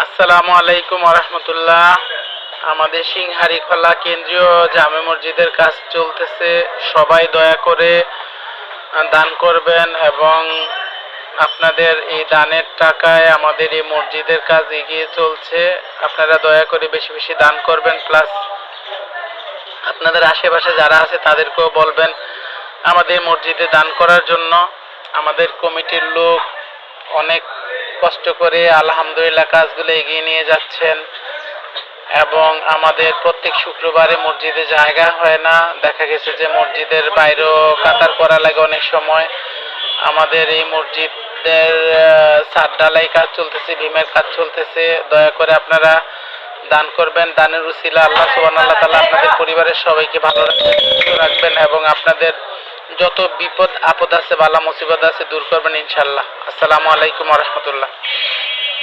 আসসালামু আলাইকুম রহমতুল্লাহ। আমাদের সিংহারিখলা কেন্দ্রীয় জামে মসজিদের কাজ চলতেছে। সবাই দয়া করে দান করবেন এবং আপনাদের এই দানের টাকায় আমাদের এই মসজিদের কাজ এগিয়ে চলছে। আপনারা দয়া করে বেশি বেশি দান করবেন, প্লাস আপনাদের আশেপাশে যারা আছে তাদেরকেও বলবেন আমাদের মসজিদে দান করার জন্য। আমাদের কমিটির লোক অনেক কষ্ট করে আলহামদুলিল্লাহ কাজগুলো এগিয়ে নিয়ে যাচ্ছেন এবং আমাদের প্রত্যেক শুক্রবারে মসজিদে জায়গা হয় না। দেখা গেছে যে মসজিদের বাইরেও কাতার করা লাগে অনেক সময়। আমাদের এই মসজিদের ছাদ ঢালাই কাজ চলতেছে, ভীমের কাজ চলতেছে। দয়া করে আপনারা দান করবেন। দানের উসিলা আল্লাহ সুবহানাহু তাআলা আপনাদের পরিবারের সবাইকে ভালো রাখবেন এবং আপনাদের যত বিপদ আপদ আছে, বালা মুসিবত আছে দূর করবেন ইনশাআল্লাহ। আসসালামু আলাইকুম ওয়া রাহমাতুল্লাহ।